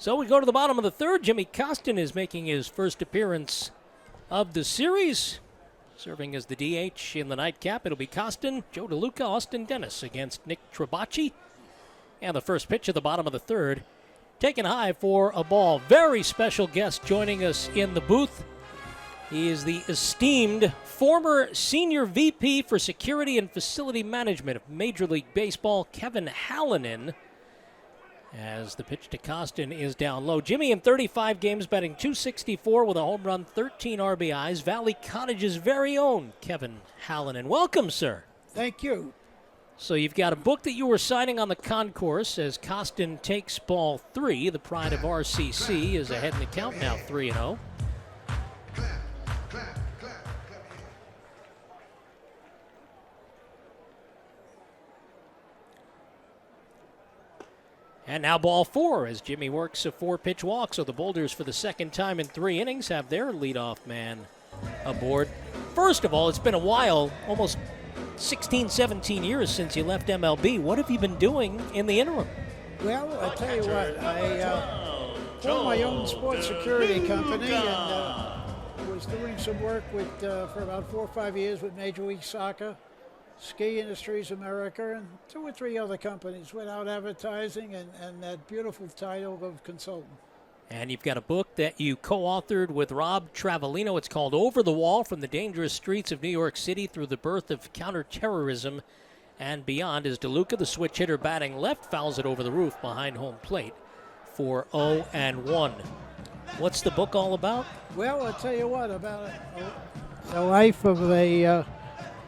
So we go to the bottom of the third. Jimmy Costin is making his first appearance of the series. Serving as the DH in the nightcap, it'll be Costin, Joe DeLuca, Austin Dennis against Nick Trabacci. And the first pitch at the bottom of the third. Taken high for a ball. Very special guest joining us in the booth. He is the esteemed former senior VP for Security and Facility Management of Major League Baseball, Kevin Hallinan. As the pitch to Costin is down low. Jimmy in 35 games batting .264 with a home run, 13 RBIs. Valley Cottage's very own Kevin Hallinan. Welcome, sir. Thank you. So you've got a book that you were signing on the concourse as Costin takes ball 3. The pride of RCC is ahead in the count now, 3-0. And now ball 4 as Jimmy works a 4-pitch walk. So the Boulders, for the second time in 3 innings, have their leadoff man aboard. First of all, it's been a while, almost 16, 17 years since you left MLB. What have you been doing in the interim? Well, I tell you what, I formed my own sports security company and was doing some work with for about 4 or 5 years with Major League Soccer, Ski Industries America, and 2 or 3 other companies without advertising and that beautiful title of consultant. And you've got a book that you co-authored with Rob Travolino. It's called Over the Wall, From the Dangerous Streets of New York City Through the Birth of Counterterrorism and Beyond, as DeLuca, the switch hitter batting left, fouls it over the roof behind home plate for 0-1. What's the book all about? Well, I'll tell you what, about the life of a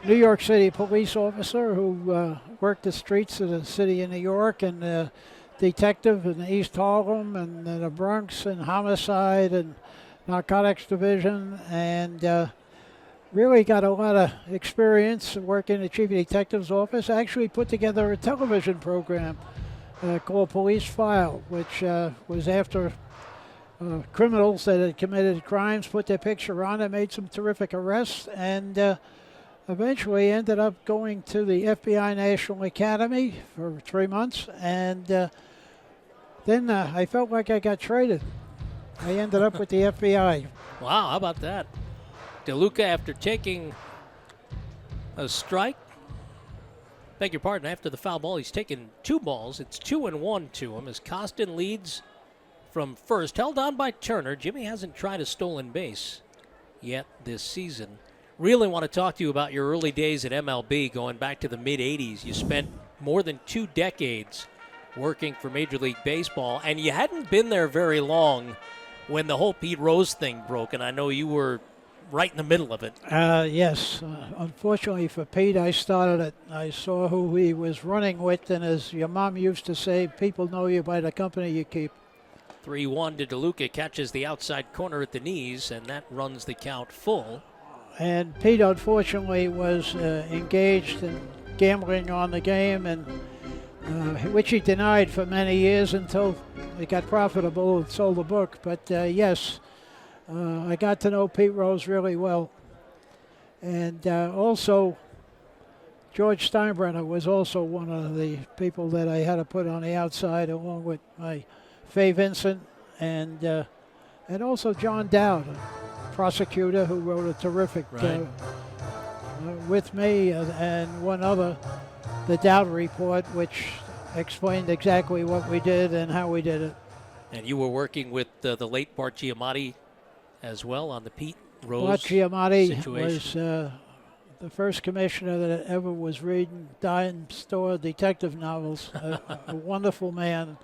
New York City police officer who worked the streets of the city of New York, and detective in East Harlem and the Bronx and homicide and narcotics division, and really got a lot of experience working in the chief detective's office. Actually put together a television program called Police File, which was after criminals that had committed crimes, put their picture on it, made some terrific arrests, and eventually ended up going to the FBI National Academy for 3 months, and then I felt like I got traded. I ended up with the FBI. Wow, how about that? DeLuca, after taking a strike, beg your pardon, after the foul ball, he's taken 2 balls. It's 2-1 to him as Costin leads from first, held on by Turner. Jimmy hasn't tried a stolen base yet this season. Really want to talk to you about your early days at MLB, going back to the mid-'80s. You spent more than 2 decades working for Major League Baseball, and you hadn't been there very long when the whole Pete Rose thing broke, and I know you were right in the middle of it. Yes. Unfortunately for Pete, I started it. I saw who he was running with, and as your mom used to say, people know you by the company you keep. 3-1 to DeLuca, catches the outside corner at the knees, and that runs the count full. And Pete, unfortunately, was engaged in gambling on the game, and which he denied for many years until it got profitable and sold the book. But yes, I got to know Pete Rose really well. And also, George Steinbrenner was also one of the people that I had to put on the outside, along with my Fay Vincent and also John Dowd, prosecutor who wrote a terrific with me and one other, the Dowd Report, which explained exactly what we did and how we did it. And you were working with the late Bart Giamatti as well on the Pete Rose Bart Giamatti situation. Was the first commissioner that ever was reading dime store detective novels. A wonderful man.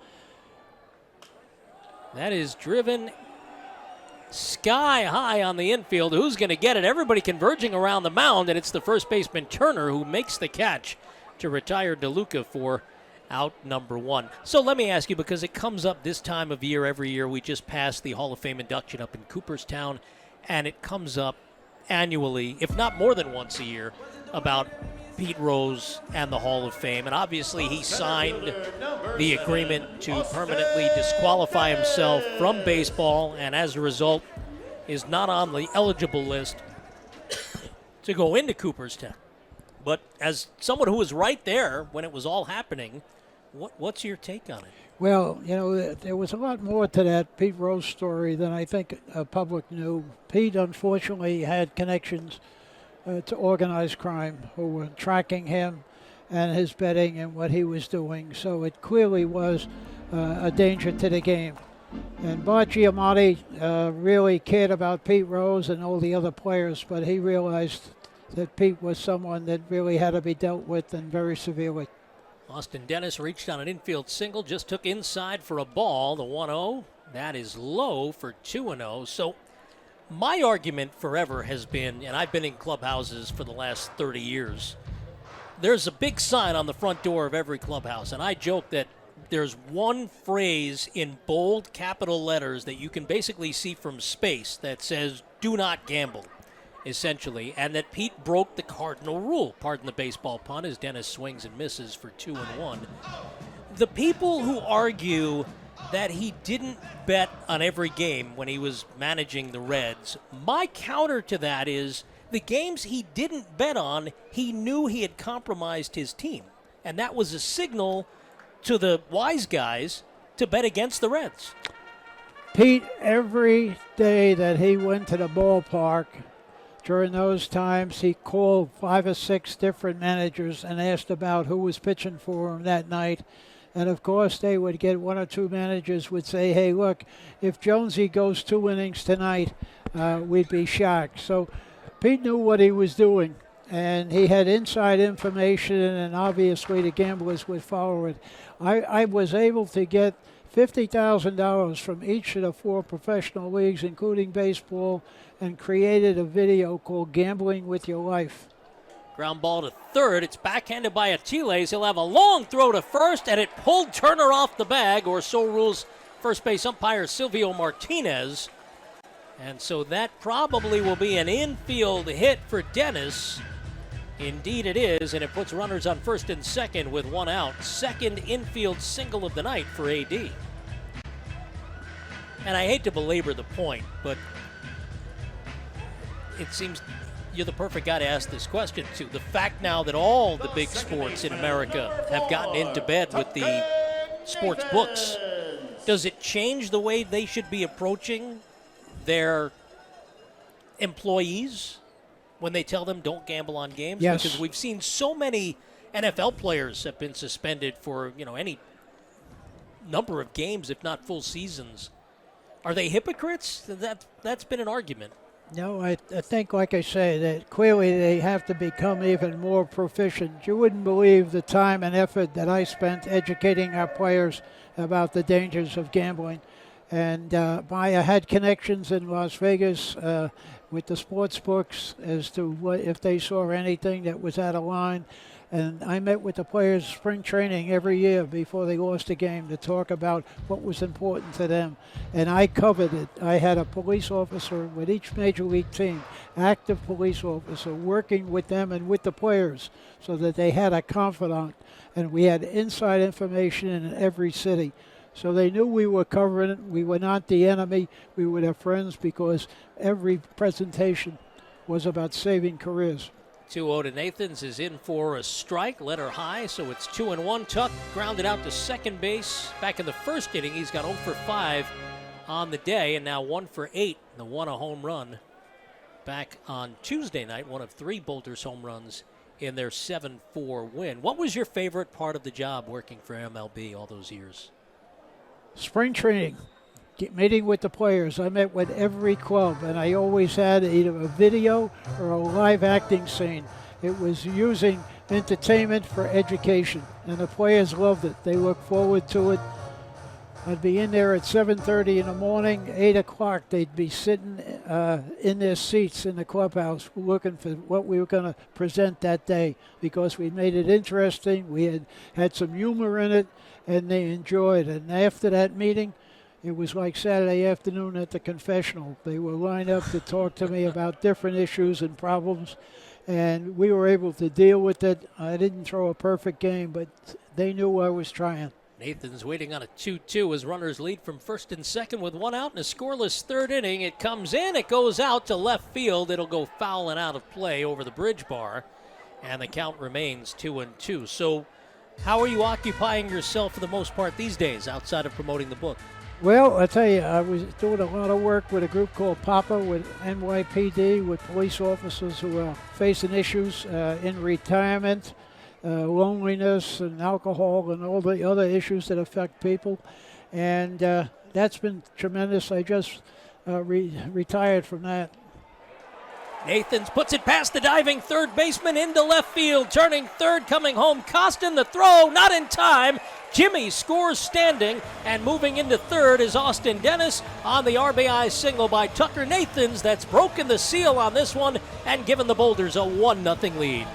That is driven sky high on the infield. Who's going to get it? Everybody converging around the mound, and it's the first baseman Turner who makes the catch to retire DeLuca for out number 1. So let me ask you, because it comes up this time of year every year. We just passed the Hall of Fame induction up in Cooperstown, and it comes up annually, if not more than once a year, about Pete Rose and the Hall of Fame. And obviously he signed the agreement to permanently disqualify himself from baseball, and as a result is not on the eligible list to go into Cooperstown. But as someone who was right there when it was all happening, what's your take on it? Well, there was a lot more to that Pete Rose story than I think public knew. Pete, unfortunately, had connections to organized crime who were tracking him and his betting and what he was doing. So it clearly was a danger to the game. And Bart Giamatti really cared about Pete Rose and all the other players, but he realized that Pete was someone that really had to be dealt with, and very severely. Austin Dennis reached on an infield single, just took inside for a ball, the 1-0. That is low for 2-0. So my argument forever has been, and I've been in clubhouses for the last 30 years, there's a big sign on the front door of every clubhouse, and I joke that there's one phrase in bold capital letters that you can basically see from space that says, "Do not gamble," essentially, and that Pete broke the cardinal rule. Pardon the baseball pun, as Dennis swings and misses for 2-1. The people who argue that he didn't bet on every game when he was managing the Reds, my counter to that is the games he didn't bet on, he knew he had compromised his team, and that was a signal to the wise guys to bet against the Reds. Pete, every day that he went to the ballpark during those times, he called 5 or 6 different managers and asked about who was pitching for him that night. And of course, they would get 1 or 2 managers would say, "Hey, look, if Jonesy goes 2 innings tonight, we'd be shocked." So Pete knew what he was doing, and he had inside information, and obviously the gamblers would follow it. I was able to get $50,000 from each of the 4 professional leagues, including baseball, and created a video called Gambling with Your Life. Ground ball to third. It's backhanded by Atiles. He'll have a long throw to first, and it pulled Turner off the bag, or so rules first base umpire Silvio Martinez. And so that probably will be an infield hit for Dennis. Indeed it is, and it puts runners on first and second with 1 out. Second infield single of the night for AD. And I hate to belabor the point, but it seems you're the perfect guy to ask this question to. The fact now that all the big sports in America have gotten into bed with the sports books, does it change the way they should be approaching their employees when they tell them don't gamble on games? Yes. Because we've seen so many NFL players have been suspended for, any number of games, if not full seasons. Are they hypocrites? That's been an argument. No, I think, like I say, that clearly they have to become even more proficient. You wouldn't believe the time and effort that I spent educating our players about the dangers of gambling. And I had connections in Las Vegas with the sports books as to what if they saw anything that was out of line. And I met with the players spring training every year before they lost a game to talk about what was important to them. And I covered it. I had a police officer with each major league team, active police officer, working with them and with the players so that they had a confidant. And we had inside information in every city. So they knew we were covering it. We were not the enemy. We were their friends because every presentation was about saving careers. 2-0 to Nathans is in for a strike, let her high, so it's 2-1. Tuck grounded out to second base. Back in the first inning, he's got 0 for 5 on the day, and now 1 for 8. The one a home run back on Tuesday night, one of 3 Bolters home runs in their 7-4 win. What was your favorite part of the job working for MLB all those years? Spring training, meeting with the players. I met with every club, and I always had either a video or a live acting scene. It was using entertainment for education, and the players loved it. They looked forward to it. I'd be in there at 7:30 in the morning, 8 o'clock. They'd be sitting in their seats in the clubhouse looking for what we were going to present that day because we made it interesting. We had some humor in it, and they enjoyed it. And after that meeting, it was like Saturday afternoon at the confessional. They were lined up to talk to me about different issues and problems, and we were able to deal with it. I didn't throw a perfect game, but they knew I was trying. Nathan's waiting on a 2-2 as runners lead from first and second with 1 out in a scoreless third inning. It comes in, it goes out to left field. It'll go foul and out of play over the bridge bar, and the count remains 2-2. So How are you occupying yourself for the most part these days outside of promoting the book? Well, I tell you, I was doing a lot of work with a group called PAPA with NYPD, with police officers who are facing issues in retirement, loneliness and alcohol and all the other issues that affect people. And that's been tremendous. I just retired from that. Nathans puts it past the diving third baseman into left field. Turning third, coming home. Costin, the throw, not in time. Jimmy scores standing, and moving into third is Austin Dennis on the RBI single by Tucker Nathans. That's broken the seal on this one and given the Boulders a 1-0 lead.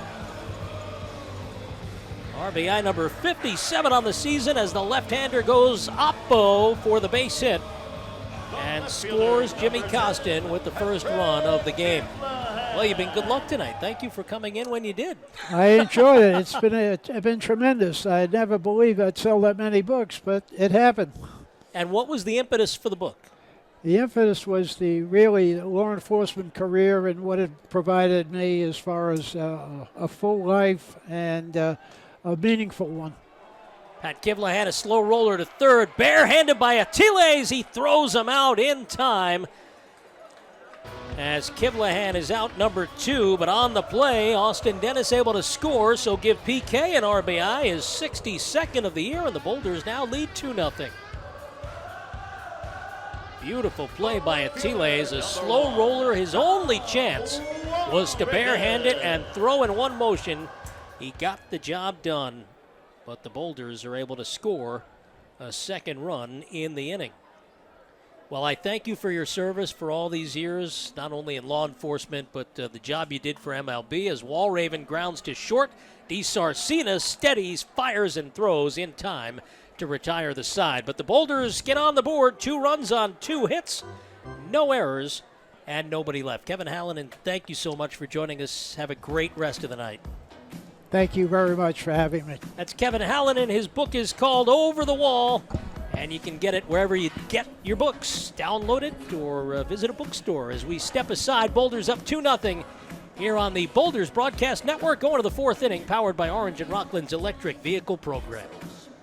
RBI number 57 on the season as the left-hander goes oppo for the base hit and scores Jimmy Costin with the first run of the game. Well, you've been good luck tonight. Thank you for coming in when you did. I enjoyed it. It's been tremendous. I never believed I'd sell that many books, but it happened. And what was the impetus for the book? The impetus was the law enforcement career and what it provided me as far as a full life and a meaningful one. Pat Kivla had a slow roller to third, barehanded by Atiles. He throws him out in time as Kivlahan is out number 2, but on the play, Austin Dennis able to score, so give PK an RBI, his 62nd of the year, and the Boulders now lead 2-0. Beautiful play by Atiles, a slow roller. His only chance was to barehand it and throw in one motion. He got the job done, but the Boulders are able to score a second run in the inning. Well, I thank you for your service for all these years, not only in law enforcement, but the job you did for MLB as Walraven grounds to short. DeSarcina steadies, fires, and throws in time to retire the side. But the Boulders get on the board, 2 runs on 2 hits, no errors, and nobody left. Kevin Hallinan, thank you so much for joining us. Have a great rest of the night. Thank you very much for having me. That's Kevin Hallinan. His book is called Over the Wall, and you can get it wherever you get your books. Download it or visit a bookstore as we step aside. Boulders up 2-0 here on the Boulders Broadcast Network, going to the 4th inning, powered by Orange and Rockland's electric vehicle program.